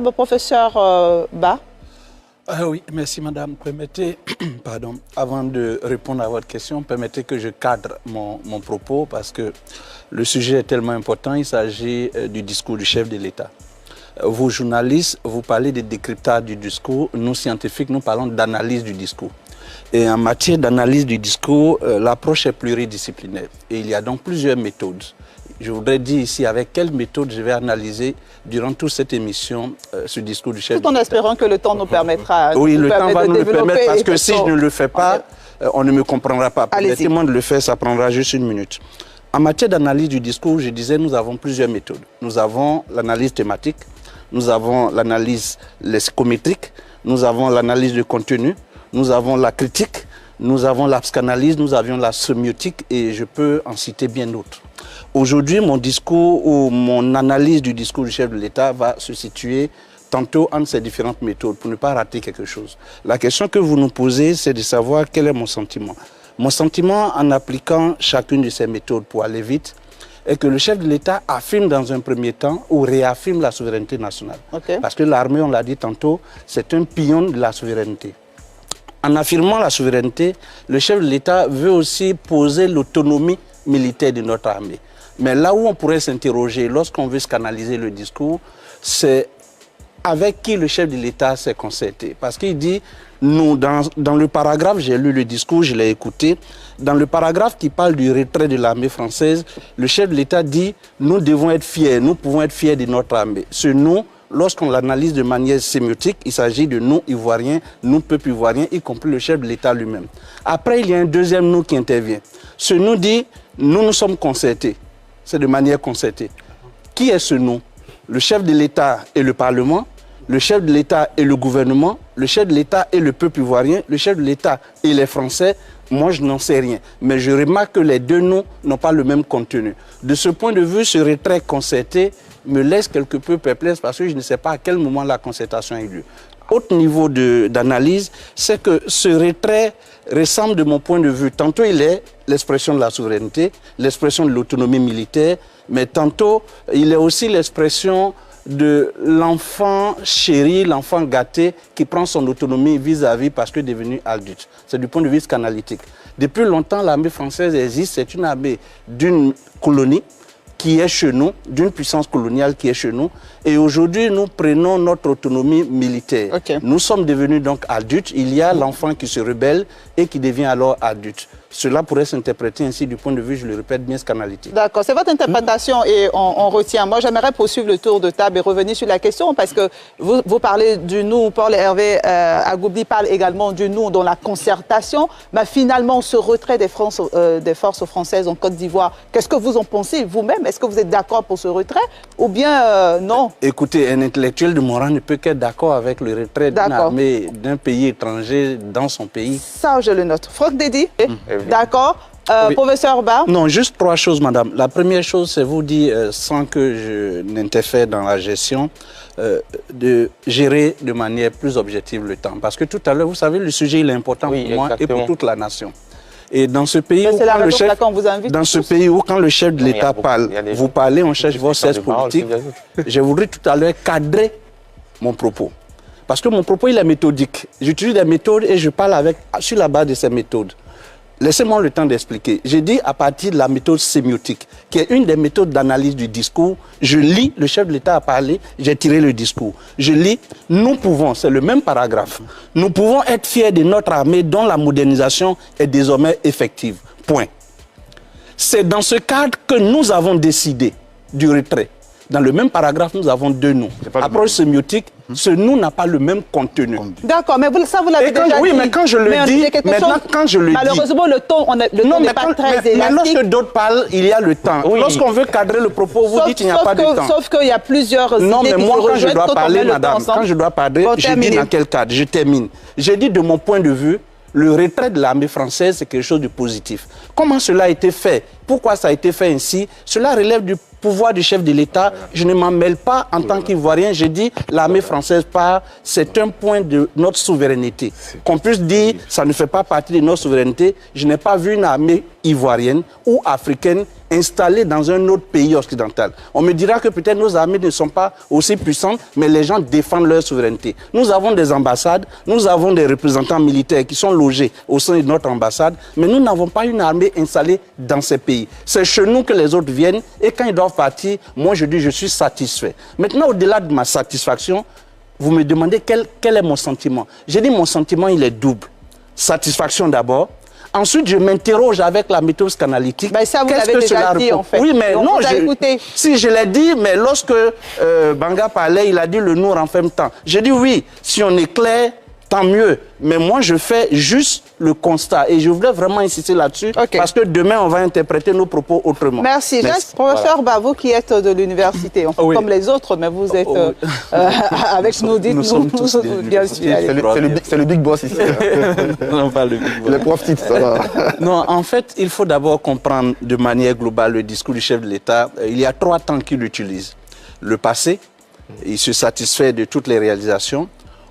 Professeur Ba. Oui, merci madame. Permettez, pardon, avant de répondre à votre question, permettez que je cadre mon propos parce que le sujet est tellement important, il s'agit du discours du chef de l'État. Vous, journalistes, vous parlez de décryptage du discours, nous, scientifiques, nous parlons d'analyse du discours. Et en matière d'analyse du discours, l'approche est pluridisciplinaire. Et il y a donc plusieurs méthodes. Je voudrais dire ici avec quelle méthode je vais analyser durant toute cette émission ce discours du chef de l'État. Tout en espérant que le temps nous permettra. Oui, le temps va nous le permettre parce que si je ne le fais pas, on ne me comprendra pas. Permettez-moi de le faire, ça prendra juste une minute. En matière d'analyse du discours, je disais, nous avons plusieurs méthodes. Nous avons l'analyse thématique, nous avons l'analyse lexicométrique, nous avons l'analyse de contenu, nous avons la critique, nous avons la psychanalyse, nous avions la sémiotique et je peux en citer bien d'autres. Aujourd'hui, mon discours ou mon analyse du discours du chef de l'État va se situer tantôt entre ces différentes méthodes pour ne pas rater quelque chose. La question que vous nous posez, c'est de savoir quel est mon sentiment. Mon sentiment en appliquant chacune de ces méthodes pour aller vite est que le chef de l'État affirme dans un premier temps ou réaffirme la souveraineté nationale. Parce que l'armée, on l'a dit tantôt, c'est un pion de la souveraineté. En affirmant la souveraineté, le chef de l'État veut aussi poser l'autonomie militaire de notre armée. Mais là où on pourrait s'interroger lorsqu'on veut canaliser le discours, c'est avec qui le chef de l'État s'est concerté. Parce qu'il dit, nous, dans le paragraphe, j'ai lu le discours, je l'ai écouté, dans le paragraphe qui parle du retrait de l'armée française, le chef de l'État dit, nous devons être fiers, nous pouvons être fiers de notre armée. Ce nous, lorsqu'on l'analyse de manière sémiotique, il s'agit de nous, Ivoiriens, nous, peuple ivoirien, y compris le chef de l'État lui-même. Après, il y a un deuxième nous qui intervient. Ce nous dit, nous sommes concertés. C'est de manière concertée. Qui est ce nous? Le chef de l'État et le Parlement, le chef de l'État et le gouvernement, le chef de l'État et le peuple ivoirien, le chef de l'État et les Français. Moi, je n'en sais rien. Mais je remarque que les deux noms n'ont pas le même contenu. De ce point de vue, ce retrait concerté me laisse quelque peu perplexe parce que je ne sais pas à quel moment la concertation a eu lieu. Autre niveau d'analyse, c'est que ce retrait ressemble de mon point de vue, tantôt il est l'expression de la souveraineté, l'expression de l'autonomie militaire, mais tantôt il est aussi l'expression de l'enfant chéri, l'enfant gâté qui prend son autonomie vis-à-vis parce que devenu adulte. C'est du point de vue psychanalytique. Depuis longtemps, l'armée française existe, c'est une armée d'une colonie qui est chez nous, d'une puissance coloniale qui est chez nous. Et aujourd'hui, nous prenons notre autonomie militaire. Nous sommes devenus donc adultes. Il y a l'enfant qui se rebelle et qui devient alors adulte. Cela pourrait s'interpréter ainsi du point de vue, je le répète, bien psychanalytique. D'accord, c'est votre interprétation et on retient. Moi, j'aimerais poursuivre le tour de table et revenir sur la question parce que vous parlez du nous, Paul Hervé Agoubi parle également du nous dans la concertation. Mais finalement, ce retrait des forces françaises en Côte d'Ivoire, qu'est-ce que vous en pensez vous-même? Est-ce que vous êtes d'accord pour ce retrait ou bien non? Écoutez, un intellectuel de mon rang ne peut qu'être d'accord avec le retrait d'une armée d'un pays étranger dans son pays. Ça, je le note. Franck Dédi, d'accord. Oui. Professeur Ba? Non, juste trois choses, madame. La première chose, c'est vous dire, sans que je n'interfère dans la gestion, de gérer de manière plus objective le temps. Parce que tout à l'heure, vous savez, le sujet il est important pour moi et pour toute la nation. Et dans ce pays, où, quand le chef de l'État parle, vous parlez, on cherche vos cesses politiques. Je voudrais tout à l'heure cadrer mon propos. Parce que mon propos, il est méthodique. J'utilise des méthodes et je parle sur la base de ces méthodes. Laissez-moi le temps d'expliquer. J'ai dit à partir de la méthode sémiotique, qui est une des méthodes d'analyse du discours. Je lis, le chef de l'État a parlé, j'ai tiré le discours. Je lis, nous pouvons, c'est le même paragraphe, nous pouvons être fiers de notre armée dont la modernisation est désormais effective. Point. C'est dans ce cadre que nous avons décidé du retrait. Dans le même paragraphe, nous avons deux noms. Approche sémiotique, ce nous n'a pas le même contenu. D'accord, mais ça vous l'avez déjà dit. Oui, mais quand je le dis, maintenant quand je le dis... Malheureusement, le ton n'est pas très élastique. Mais lorsque d'autres parlent, il y a le temps. Oui. Lorsqu'on veut cadrer le propos, vous dites qu'il n'y a pas de temps. Sauf qu'il y a plusieurs idées qui se rejoignent. Non, mais moi, quand je dois parler, madame, quand je dois parler, je dis dans quel cadre, je termine. J'ai dit de mon point de vue, le retrait de l'armée française, c'est quelque chose de positif. Comment cela a été fait Pourquoi ça a été fait ainsi? Cela relève du pouvoir du chef de l'État. Je ne m'en mêle pas en tant qu'Ivoirien. J'ai dit l'armée française part, c'est un point de notre souveraineté. Qu'on puisse dire ça ne fait pas partie de notre souveraineté. Je n'ai pas vu une armée ivoirienne ou africaine installée dans un autre pays occidental. On me dira que peut-être nos armées ne sont pas aussi puissantes, mais les gens défendent leur souveraineté. Nous avons des ambassades, nous avons des représentants militaires qui sont logés au sein de notre ambassade, mais nous n'avons pas une armée installée dans ces pays. C'est chez nous que les autres viennent et quand ils doivent partir, moi je dis je suis satisfait. Maintenant, au-delà de ma satisfaction, vous me demandez quel est mon sentiment. J'ai dit mon sentiment, il est double. Satisfaction d'abord. Ensuite, je m'interroge avec la méthode psychanalytique. Ben ça, vous l'avez déjà dit, en fait. Oui, mais non, si je l'ai dit, mais lorsque Banga parlait, il a dit le nous renferme tant. J'ai dit oui, si on est clair, tant mieux. Mais moi, je fais juste le constat. Et je voulais vraiment insister là-dessus, parce que demain, on va interpréter nos propos autrement. Merci. Professeur Ba, vous qui êtes de l'université, comme les autres, mais vous êtes avec nous, dites-nous, bien sûr. C'est le big boss ici. Non, pas le big boss. Le prof titre, ça va. Non, en fait, il faut d'abord comprendre de manière globale le discours du chef de l'État. Il y a 3 temps qu'il utilise. Le passé, il se satisfait de toutes les réalisations.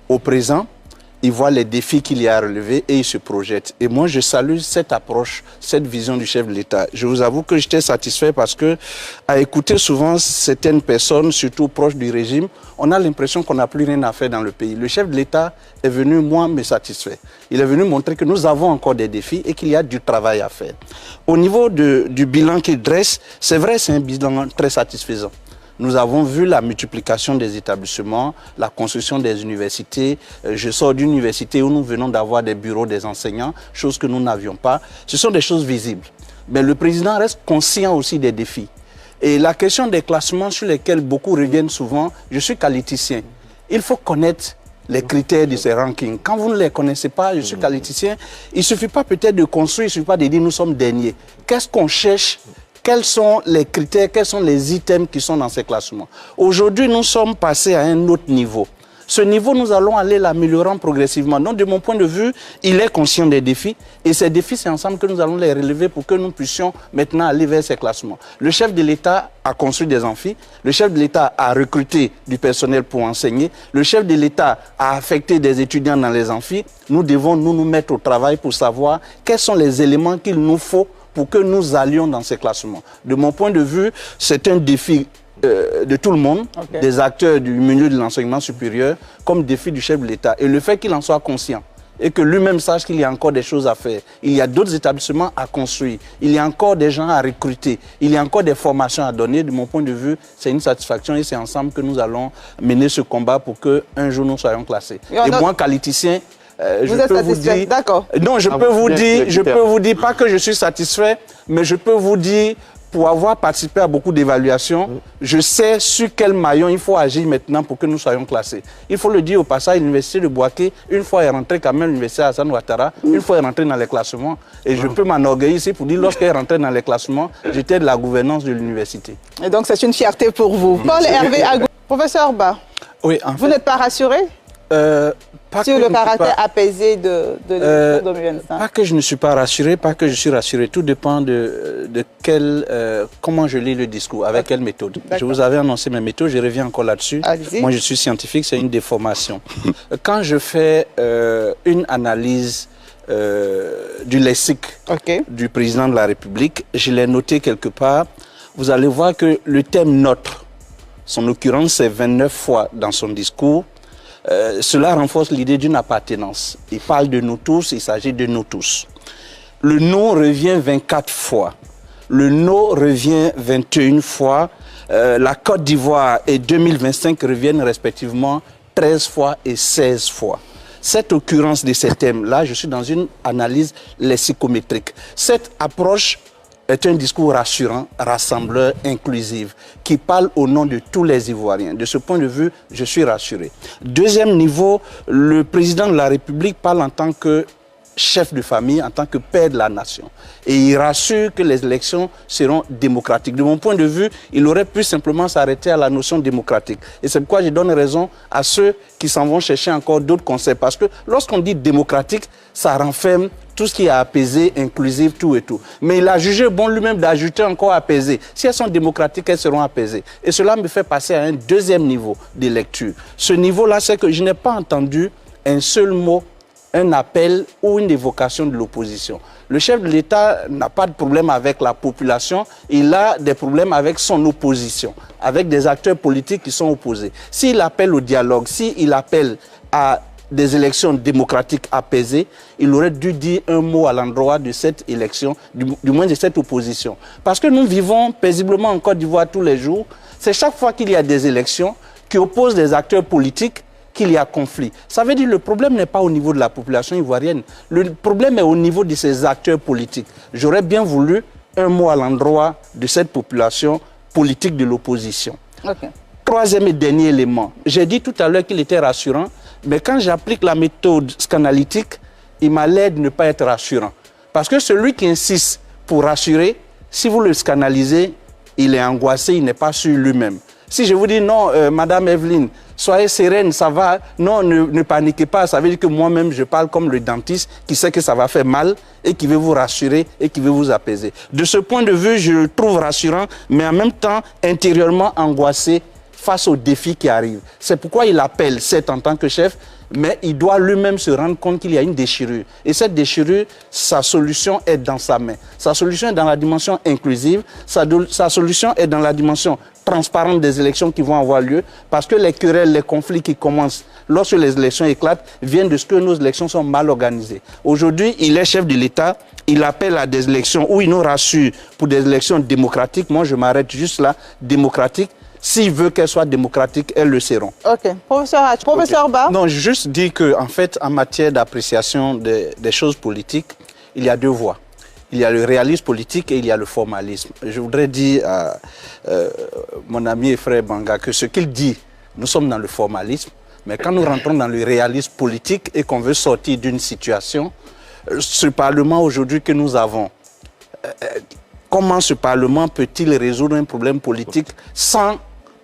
Au présent, il voit les défis qu'il y a à relever et il se projette. Et moi, je salue cette approche, cette vision du chef de l'État. Je vous avoue que j'étais satisfait parce que, à écouter souvent certaines personnes, surtout proches du régime, on a l'impression qu'on n'a plus rien à faire dans le pays. Le chef de l'État est venu, moi, me satisfaire. Il est venu montrer que nous avons encore des défis et qu'il y a du travail à faire. Au niveau du bilan qu'il dresse, c'est vrai, c'est un bilan très satisfaisant. Nous avons vu la multiplication des établissements, la construction des universités. Je sors d'une université où nous venons d'avoir des bureaux des enseignants, chose que nous n'avions pas. Ce sont des choses visibles. Mais le président reste conscient aussi des défis. Et la question des classements sur lesquels beaucoup reviennent souvent, je suis qualiticien. Il faut connaître les critères de ces rankings. Quand vous ne les connaissez pas, je suis qualiticien, il ne suffit pas peut-être de construire, il ne suffit pas de dire nous sommes derniers. Qu'est-ce qu'on cherche? Quels sont les critères, quels sont les items qui sont dans ces classements? Aujourd'hui, nous sommes passés à un autre niveau. Ce niveau, nous allons aller l'améliorant progressivement. Donc, de mon point de vue, il est conscient des défis. Et ces défis, c'est ensemble que nous allons les relever pour que nous puissions maintenant aller vers ces classements. Le chef de l'État a construit des amphis. Le chef de l'État a recruté du personnel pour enseigner. Le chef de l'État a affecté des étudiants dans les amphis. Nous devons nous mettre au travail pour savoir quels sont les éléments qu'il nous faut pour que nous allions dans ces classements. De mon point de vue, c'est un défi de tout le monde, des acteurs du milieu de l'enseignement supérieur, comme défi du chef de l'État. Et le fait qu'il en soit conscient et que lui-même sache qu'il y a encore des choses à faire, il y a d'autres établissements à construire, il y a encore des gens à recruter, il y a encore des formations à donner. De mon point de vue, c'est une satisfaction et c'est ensemble que nous allons mener ce combat pour qu'un jour nous soyons classés. Et moi, qualiticien, vous êtes satisfait, d'accord. Non, je peux vous dire, pas que je suis satisfait, mais je peux vous dire, pour avoir participé à beaucoup d'évaluations, je sais sur quel maillon il faut agir maintenant pour que nous soyons classés. Il faut le dire au passage, l'université de Bouaké, une fois est rentrée quand même l'université Hassan Ouattara, une fois est rentrée dans les classements, et je peux m'enorgueillir ici pour dire, lorsqu'elle est rentrée dans les classements, j'étais de la gouvernance de l'université. Et donc c'est une fierté pour vous. Paul Hervé Agou. Professeur Ba, oui, vous n'êtes pas rassuré sur le caractère apaisé de Pas que je ne suis pas rassuré, pas que je suis rassuré. Tout dépend de comment je lis le discours, avec quelle méthode. Je vous avais annoncé mes méthodes, je reviens encore là-dessus. Moi, je suis scientifique, c'est une déformation. Quand je fais une analyse du lexique du président de la République, je l'ai noté quelque part. Vous allez voir que le thème « notre », son occurrence, c'est 29 fois dans son discours. Cela renforce l'idée d'une appartenance. Il parle de nous tous, il s'agit de nous tous. Le nous revient 24 fois. Le nous revient 21 fois. La Côte d'Ivoire et 2025 reviennent respectivement 13 fois et 16 fois. Cette occurrence de ces thèmes-là, je suis dans une analyse lexicométrique. Cette approche est un discours rassurant, rassembleur, inclusif, qui parle au nom de tous les Ivoiriens. De ce point de vue, je suis rassuré. Deuxième niveau, le président de la République parle en tant que chef de famille, en tant que père de la nation. Et il rassure que les élections seront démocratiques. De mon point de vue, il aurait pu simplement s'arrêter à la notion démocratique. Et c'est pourquoi je donne raison à ceux qui s'en vont chercher encore d'autres concepts. Parce que lorsqu'on dit démocratique, ça renferme tout ce qui est apaisé, inclusif, tout et tout. Mais il a jugé bon lui-même d'ajouter encore apaisé. Si elles sont démocratiques, elles seront apaisées. Et cela me fait passer à un deuxième niveau de lecture. Ce niveau-là, c'est que je n'ai pas entendu un seul mot, un appel ou une évocation de l'opposition. Le chef de l'État n'a pas de problème avec la population, il a des problèmes avec son opposition, avec des acteurs politiques qui sont opposés. S'il appelle au dialogue, s'il appelle à des élections démocratiques apaisées, il aurait dû dire un mot à l'endroit de cette élection, du moins de cette opposition. Parce que nous vivons paisiblement en Côte d'Ivoire tous les jours. C'est chaque fois qu'il y a des élections qui opposent des acteurs politiques qu'il y a conflit. Ça veut dire que le problème n'est pas au niveau de la population ivoirienne. Le problème est au niveau de ces acteurs politiques. J'aurais bien voulu un mot à l'endroit de cette population politique de l'opposition. Okay. Troisième et dernier élément. J'ai dit tout à l'heure qu'il était rassurant, mais quand j'applique la méthode scanalytique, il m'a l'air de ne pas être rassurant. Parce que celui qui insiste pour rassurer, si vous le scanalisez, il est angoissé, il n'est pas sûr lui-même. Si je vous dis non, Madame Evelyne, soyez sereine, ça va, non, ne paniquez pas, ça veut dire que moi-même je parle comme le dentiste qui sait que ça va faire mal et qui veut vous rassurer et qui veut vous apaiser. De ce point de vue, je le trouve rassurant, mais en même temps intérieurement angoissé face aux défis qui arrivent. C'est pourquoi il appelle, certes en tant que chef, mais il doit lui-même se rendre compte qu'il y a une déchirure. Et cette déchirure, sa solution est dans sa main. Sa solution est dans la dimension inclusive, sa solution est dans la dimension transparente des élections qui vont avoir lieu, parce que les querelles, les conflits qui commencent lorsque les élections éclatent, viennent de ce que nos élections sont mal organisées. Aujourd'hui, il est chef de l'État, il appelle à des élections où il nous rassure pour des élections démocratiques. Moi, je m'arrête juste là, démocratiques. S'il veut qu'elles soient démocratiques, elles le seront. OK. Professeur Ba. Non, je juste dis qu'en fait, en matière d'appréciation des choses politiques, il y a deux voies. Il y a le réalisme politique et il y a le formalisme. Je voudrais dire à mon ami et frère Banga que ce qu'il dit, nous sommes dans le formalisme, mais quand nous rentrons dans le réalisme politique et qu'on veut sortir d'une situation, ce Parlement aujourd'hui que nous avons, comment ce Parlement peut-il résoudre un problème politique sans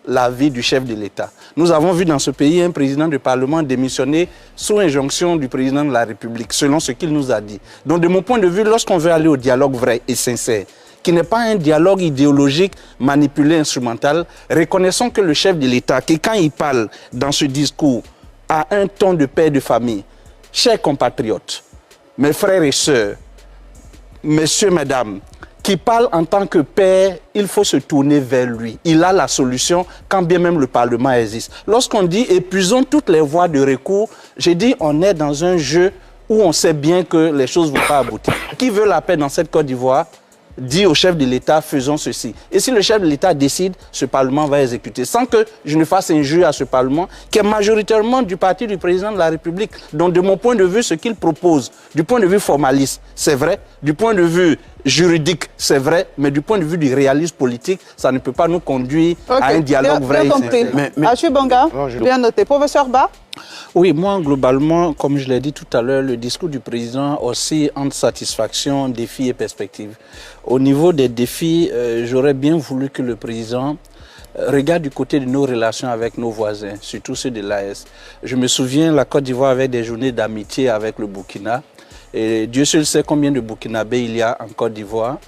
l'avis du chef de l'État? Nous avons vu dans ce pays un président du Parlement démissionner sous injonction du président de la République, selon ce qu'il nous a dit. Donc de mon point de vue, lorsqu'on veut aller au dialogue vrai et sincère, qui n'est pas un dialogue idéologique, manipulé, instrumental, reconnaissons que le chef de l'État, qui quand il parle dans ce discours, a un ton de père de famille. Chers compatriotes, mes frères et sœurs, messieurs, mesdames, qui parle en tant que père, il faut se tourner vers lui. Il a la solution quand bien même le Parlement existe. Lorsqu'on dit épuisons toutes les voies de recours, j'ai dit on est dans un jeu où on sait bien que les choses ne vont pas aboutir. Qui veut la paix dans cette Côte d'Ivoire dit au chef de l'État, faisons ceci. Et si le chef de l'État décide, ce Parlement va exécuter. Sans que je ne fasse injure à ce Parlement, qui est majoritairement du parti du président de la République. Donc de mon point de vue, ce qu'il propose, du point de vue formaliste, c'est vrai. Du point de vue juridique, c'est vrai. Mais du point de vue du réalisme politique, ça ne peut pas nous conduire à un dialogue vrai. Bien compris. Achille Banga, bien noté. Professeur Ba. Oui, moi, globalement, comme je l'ai dit tout à l'heure, le discours du président aussi entre satisfaction, défis et perspectives. Au niveau des défis, j'aurais bien voulu que le président regarde du côté de nos relations avec nos voisins, surtout ceux de l'AES. Je me souviens, la Côte d'Ivoire avait des journées d'amitié avec le Burkina. Et Dieu seul sait combien de Burkinabés il y a en Côte d'Ivoire.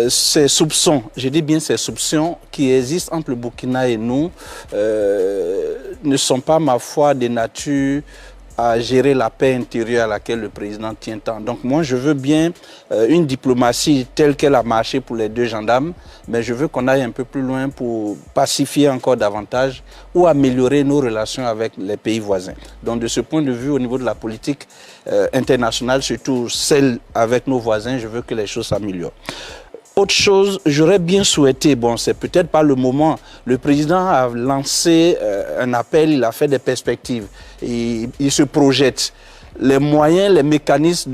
Ces soupçons, je dis bien ces soupçons qui existent entre le Burkina et nous, ne sont pas, ma foi, de nature à gérer la paix intérieure à laquelle le président tient tant. Donc moi, je veux bien une diplomatie telle qu'elle a marché pour les deux gendarmes, mais je veux qu'on aille un peu plus loin pour pacifier encore davantage ou améliorer nos relations avec les pays voisins. Donc de ce point de vue, au niveau de la politique internationale, surtout celle avec nos voisins, je veux que les choses s'améliorent. Autre chose, j'aurais bien souhaité, bon, c'est peut-être pas le moment, le président a lancé un appel, il a fait des perspectives, et il se projette. Les moyens, les mécanismes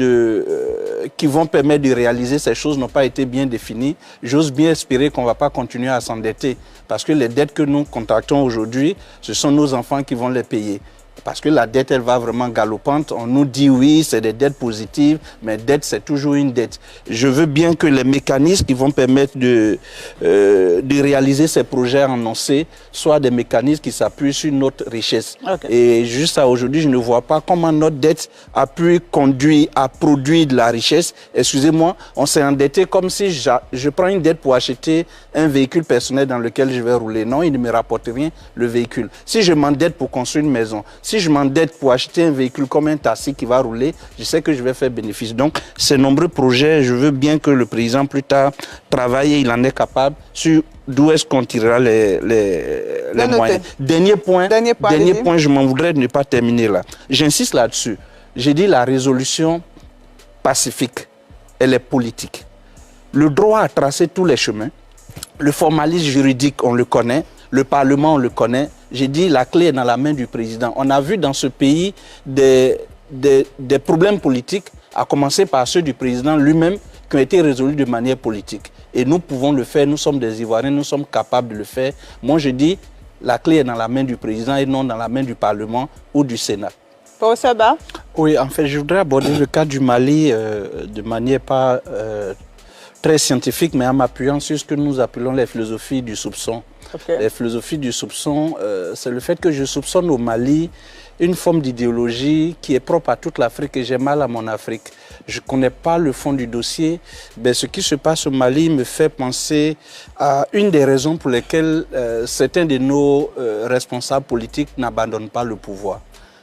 qui vont permettre de réaliser ces choses n'ont pas été bien définis. J'ose bien espérer qu'on ne va pas continuer à s'endetter, parce que les dettes que nous contractons aujourd'hui, ce sont nos enfants qui vont les payer. Parce que la dette, elle va vraiment galopante. On nous dit oui, c'est des dettes positives, mais dette, c'est toujours une dette. Je veux bien que les mécanismes qui vont permettre de réaliser ces projets annoncés soient des mécanismes qui s'appuient sur notre richesse. Et jusqu'à aujourd'hui, je ne vois pas comment notre dette a pu conduire à produire de la richesse. Excusez-moi, on s'est endetté comme si je prends une dette pour acheter un véhicule personnel dans lequel je vais rouler. Non, il ne me rapporte rien, le véhicule. Si je m'endette pour construire une maison, si je m'endette pour acheter un véhicule comme un taxi qui va rouler, je sais que je vais faire bénéfice. Donc, ces nombreux projets, je veux bien que le président plus tard travaille et il en est capable sur d'où est-ce qu'on tirera les moyens. Dernier point, je m'en voudrais de ne pas terminer là. J'insiste là-dessus. J'ai dit la résolution pacifique, elle est politique. Le droit a tracé tous les chemins. Le formalisme juridique, on le connaît. Le Parlement, on le connaît. J'ai dit la clé est dans la main du président. On a vu dans ce pays des problèmes politiques, à commencer par ceux du président lui-même, qui ont été résolus de manière politique. Et nous pouvons le faire, nous sommes des Ivoiriens, nous sommes capables de le faire. Moi, je dis, la clé est dans la main du président et non dans la main du Parlement ou du Sénat. Pour Saba? Oui, en fait, je voudrais aborder le cas du Mali de manière pas très scientifique, mais en m'appuyant sur ce que nous appelons les philosophies du soupçon. Les philosophies du soupçon, c'est le fait que je soupçonne au Mali une forme d'idéologie qui est propre à toute l'Afrique et j'ai mal à mon Afrique. Je ne connais pas le fond du dossier, mais ce qui se passe au Mali me fait penser à une des raisons pour lesquelles certains de nos responsables politiques n'abandonnent pas le pouvoir.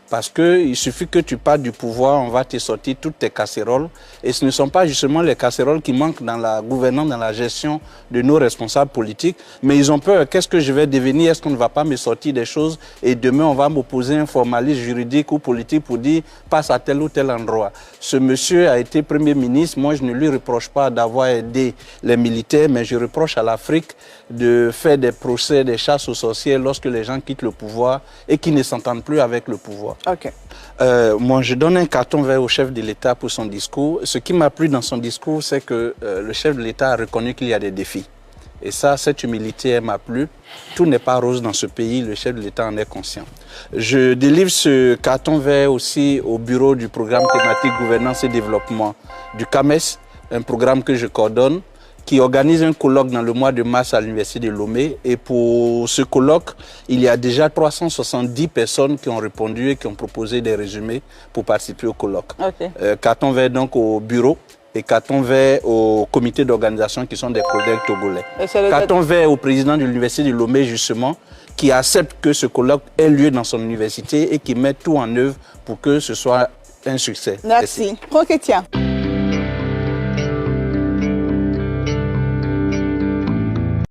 Parce qu'il suffit que tu partes du pouvoir, on va te sortir toutes tes casséroles. Et ce ne sont pas justement les casséroles qui manquent dans la gouvernance, dans la gestion de nos responsables politiques. Mais ils ont peur, qu'est-ce que je vais devenir? Est-ce qu'on ne va pas me sortir des choses? Et demain, on va m'opposer un formalisme juridique ou politique pour dire passe à tel ou tel endroit. Ce monsieur a été Premier ministre. Moi, je ne lui reproche pas d'avoir aidé les militaires, mais je reproche à l'Afrique de faire des procès, des chasses aux sorcières lorsque les gens quittent le pouvoir et qui ne s'entendent plus avec le pouvoir. Moi, je donne un carton vert au chef de l'État pour son discours. Ce qui m'a plu dans son discours, c'est que le chef de l'État a reconnu qu'il y a des défis. Et ça, cette humilité, elle m'a plu. Tout n'est pas rose dans ce pays, le chef de l'État en est conscient. Je délivre ce carton vert aussi au bureau du programme thématique gouvernance et développement du CAMES, un programme que je coordonne, qui organise un colloque dans le mois de mars à l'université de Lomé. Et pour ce colloque, il y a déjà 370 personnes qui ont répondu et qui ont proposé des résumés pour participer au colloque. Carton vert donc au bureau et carton vert au comité d'organisation qui sont des collègues togolais. Carton vert au président de l'université de Lomé justement, qui accepte que ce colloque ait lieu dans son université et qui met tout en œuvre pour que ce soit un succès. Merci. Franck Etienne.